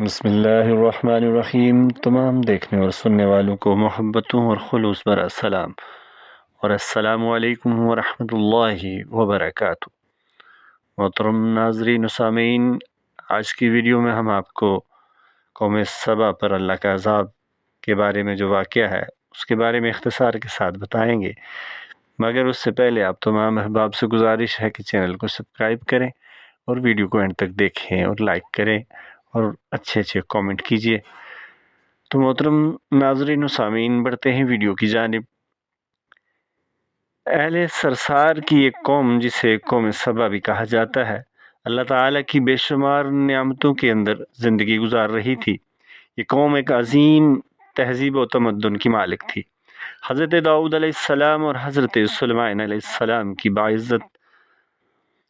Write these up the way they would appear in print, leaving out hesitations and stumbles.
بسم اللہ الرحمن الرحیم۔ تمام دیکھنے اور سننے والوں کو محبتوں اور خلوص برا سلام اور السلام علیکم ورحمۃ اللہ وبرکاتہ۔ محترم ناظرین و سامعین، آج کی ویڈیو میں ہم آپ کو قوم سبا پر اللہ کا عذاب کے بارے میں جو واقعہ ہے اس کے بارے میں اختصار کے ساتھ بتائیں گے، مگر اس سے پہلے آپ تمام احباب سے گزارش ہے کہ چینل کو سبسکرائب کریں اور ویڈیو کو اینڈ تک دیکھیں اور لائک کریں اور اچھے کامنٹ کیجیے۔ تو محترم ناظرین و سامعین، بڑھتے ہیں ویڈیو کی جانب۔ اہل سرسار کی ایک قوم جسے قوم سبا بھی کہا جاتا ہے، اللہ تعالیٰ کی بے شمار نعمتوں کے اندر زندگی گزار رہی تھی۔ یہ قوم ایک عظیم تہذیب و تمدن کی مالک تھی۔ حضرت داؤد علیہ السلام اور حضرت سلیمان علیہ السلام کی باعزت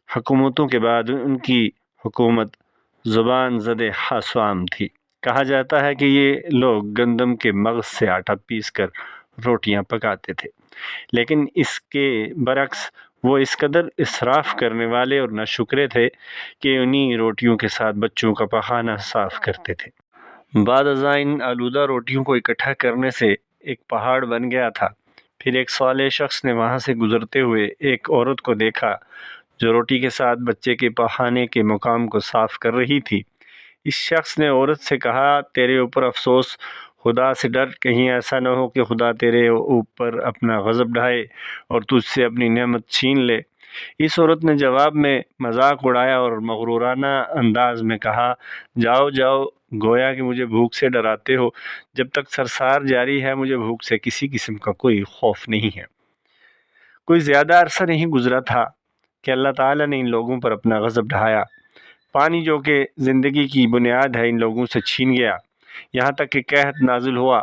حکومتوں کے بعد ان کی حکومت زبان زد حسام تھی۔ کہا جاتا ہے کہ یہ لوگ گندم کے مغز سے آٹا پیس کر روٹیاں پکاتے تھے، لیکن اس کے برعکس وہ اس قدر اسراف کرنے والے اور ناشکرے تھے کہ انہی روٹیوں کے ساتھ بچوں کا پخانہ صاف کرتے تھے۔ بعد ازاں ان آلودہ روٹیوں کو اکٹھا کرنے سے ایک پہاڑ بن گیا تھا۔ پھر ایک صالح شخص نے وہاں سے گزرتے ہوئے ایک عورت کو دیکھا جو روٹی کے ساتھ بچے کے پخانے کے مقام کو صاف کر رہی تھی۔ اس شخص نے عورت سے کہا، تیرے اوپر افسوس، خدا سے ڈر، کہیں ایسا نہ ہو کہ خدا تیرے اوپر اپنا غضب ڈھائے اور تجھ سے اپنی نعمت چھین لے۔ اس عورت نے جواب میں مذاق اڑایا اور مغرورانہ انداز میں کہا، جاؤ جاؤ، گویا کہ مجھے بھوک سے ڈراتے ہو۔ جب تک سرسار جاری ہے مجھے بھوک سے کسی قسم کا کوئی خوف نہیں ہے۔ کوئی زیادہ عرصہ نہیں گزرا تھا کہ اللہ تعالیٰ نے ان لوگوں پر اپنا غضب ڈھایا۔ پانی جو کہ زندگی کی بنیاد ہے ان لوگوں سے چھین گیا، یہاں تک کہ قحط نازل ہوا۔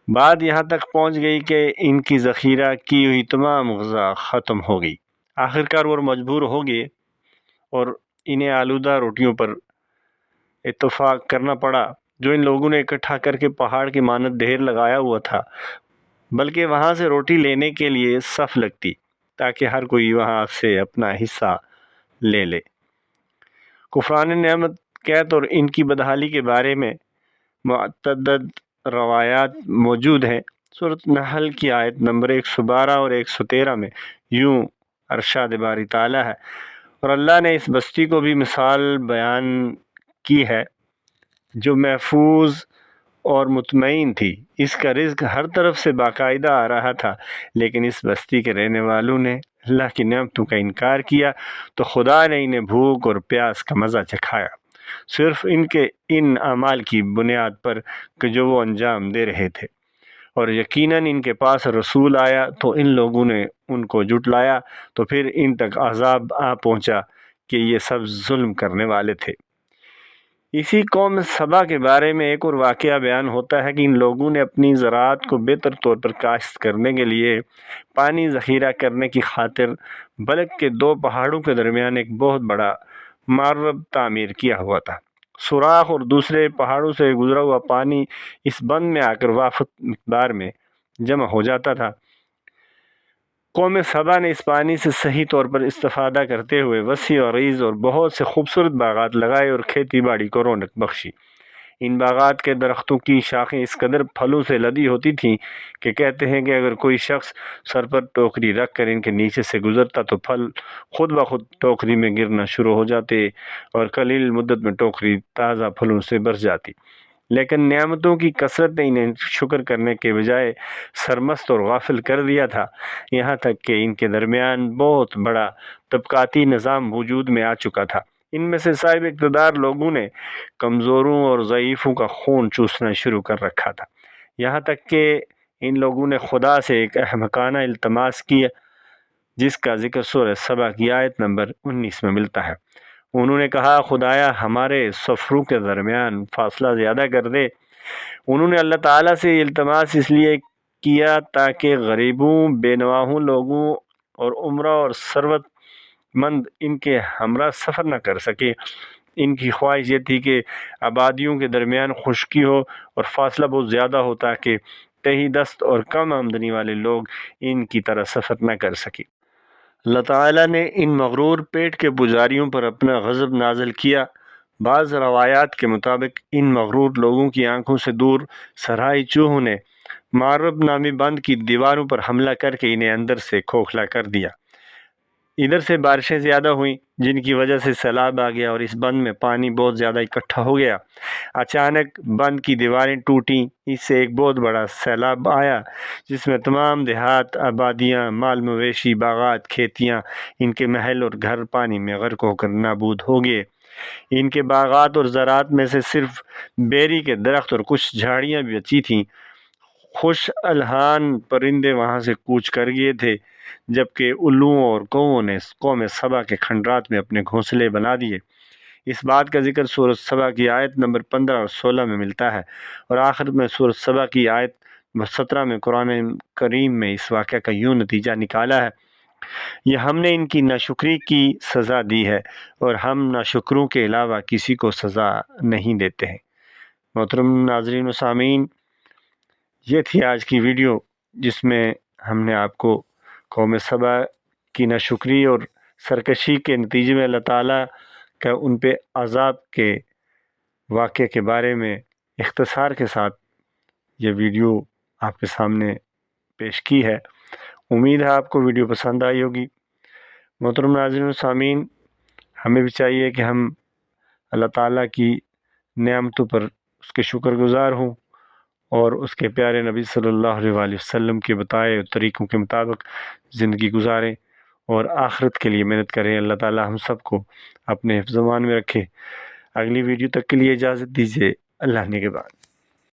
بات یہاں تک پہنچ گئی کہ ان کی ذخیرہ کی ہوئی تمام غذا ختم ہو گئی۔ آخرکار وہ مجبور ہو گئے اور انہیں آلودہ روٹیوں پر اتفاق کرنا پڑا جو ان لوگوں نے اکٹھا کر کے پہاڑ کی مانند ڈھیر لگایا ہوا تھا، بلکہ وہاں سے روٹی لینے کے لیے صف لگتی تاکہ ہر کوئی وہاں سے اپنا حصہ لے لے۔ کفران نعمت قحط اور ان کی بدحالی کے بارے میں متعدد روایات موجود ہیں۔ سورۃ نحل کی آیت نمبر 112 اور 113 میں یوں ارشاد باری تعالیٰ ہے، اور اللہ نے اس بستی کو بھی مثال بیان کی ہے جو محفوظ اور مطمئن تھی۔ اس کا رزق ہر طرف سے باقاعدہ آ رہا تھا، لیکن اس بستی کے رہنے والوں نے اللہ کی نعمتوں کا انکار کیا تو خدا نے انہیں بھوک اور پیاس کا مزہ چکھایا، صرف ان کے ان اعمال کی بنیاد پر کہ جو وہ انجام دے رہے تھے۔ اور یقیناً ان کے پاس رسول آیا تو ان لوگوں نے ان کو جھٹلایا، تو پھر ان تک عذاب آ پہنچا کہ یہ سب ظلم کرنے والے تھے۔ اسی قوم سبا کے بارے میں ایک اور واقعہ بیان ہوتا ہے کہ ان لوگوں نے اپنی زراعت کو بہتر طور پر کاشت کرنے کے لیے پانی ذخیرہ کرنے کی خاطر بلک کے دو پہاڑوں کے درمیان ایک بہت بڑا معرب تعمیر کیا ہوا تھا۔ سوراخ اور دوسرے پہاڑوں سے گزرا ہوا پانی اس بند میں آ کر وافر مقدار میں جمع ہو جاتا تھا۔ قوم سبا نے اس پانی سے صحیح طور پر استفادہ کرتے ہوئے وسیع و عریض اور بہت سے خوبصورت باغات لگائے اور کھیتی باڑی کو رونق بخشی۔ ان باغات کے درختوں کی شاخیں اس قدر پھلوں سے لدی ہوتی تھیں کہ کہتے ہیں کہ اگر کوئی شخص سر پر ٹوکری رکھ کر ان کے نیچے سے گزرتا تو پھل خود بخود ٹوکری میں گرنا شروع ہو جاتے اور قلیل مدت میں ٹوکری تازہ پھلوں سے بھر جاتی۔ لیکن نعمتوں کی کثرت نے انہیں شکر کرنے کے بجائے سرمست اور غافل کر دیا تھا، یہاں تک کہ ان کے درمیان بہت بڑا طبقاتی نظام وجود میں آ چکا تھا۔ ان میں سے صاحب اقتدار لوگوں نے کمزوروں اور ضعیفوں کا خون چوسنا شروع کر رکھا تھا، یہاں تک کہ ان لوگوں نے خدا سے ایک احمقانہ التماس کیا جس کا ذکر سورہ سبا کی آیت نمبر 19 میں ملتا ہے۔ انہوں نے کہا، خدایا ہمارے سفروں کے درمیان فاصلہ زیادہ کر دے۔ انہوں نے اللہ تعالیٰ سے التماس اس لیے کیا تاکہ غریبوں، بے نواحوں لوگوں اور عمرہ اور ثروت مند ان کے ہمراہ سفر نہ کر سکے۔ ان کی خواہش یہ تھی کہ آبادیوں کے درمیان خشکی ہو اور فاصلہ بہت زیادہ ہو تاکہ تہی دست اور کم آمدنی والے لوگ ان کی طرح سفر نہ کر سکے۔ اللہ تعالیٰ نے ان مغرور پیٹ کے پجاریوں پر اپنا غضب نازل کیا بعض روایات کے مطابق ان مغرور لوگوں کی آنکھوں سے دور صحرائی چوہوں نے معرب نامی بند کی دیواروں پر حملہ کر کے انہیں اندر سے کھوکھلا کر دیا۔ ادھر سے بارشیں زیادہ ہوئیں جن کی وجہ سے سیلاب آ گیا اور اس بند میں پانی بہت زیادہ اکٹھا ہو گیا۔ اچانک بند کی دیواریں ٹوٹیں، اس سے ایک بہت بڑا سیلاب آیا جس میں تمام دیہات، آبادیاں، مال مویشی، باغات، کھیتیاں، ان کے محل اور گھر پانی میں غرق ہو کر نابود ہو گئے۔ ان کے باغات اور زراعت میں سے صرف بیری کے درخت اور کچھ جھاڑیاں بھی بچی تھیں۔ خوش الحان پرندے وہاں سے کوچ کر گئے تھے، جبکہ الوؤں اور کووں نے قوم سبا کے کھنڈرات میں اپنے گھونسلے بنا دیے۔ اس بات کا ذکر سورۃ سبا کی آیت نمبر 15 اور 16 میں ملتا ہے، اور آخر میں سورۃ سبا کی آیت نمبر 17 میں قرآن کریم میں اس واقعہ کا یوں نتیجہ نکالا ہے: یہ ہم نے ان کی ناشکری کی سزا دی ہے، اور ہم ناشکروں کے علاوہ کسی کو سزا نہیں دیتے ہیں۔ محترم ناظرین و سامعین، یہ تھی آج کی ویڈیو جس میں ہم نے آپ کو قوم سبا کی ناشکری اور سرکشی کے نتیجے میں اللہ تعالیٰ کا ان پہ عذاب کے واقعے کے بارے میں اختصار کے ساتھ یہ ویڈیو آپ کے سامنے پیش کی ہے۔ امید ہے آپ کو ویڈیو پسند آئی ہوگی۔ محترم ناظرین و سامعین، ہمیں بھی چاہیے کہ ہم اللہ تعالیٰ کی نعمتوں پر اس کے شکر گزار ہوں اور اس کے پیارے نبی صلی اللہ علیہ وآلہ وسلم کے بتائے طریقوں کے مطابق زندگی گزاریں اور آخرت کے لیے محنت کریں۔ اللہ تعالیٰ ہم سب کو اپنے حفظ و امان میں رکھے۔ اگلی ویڈیو تک کے لیے اجازت دیجیے۔ اللہ نے کے بعد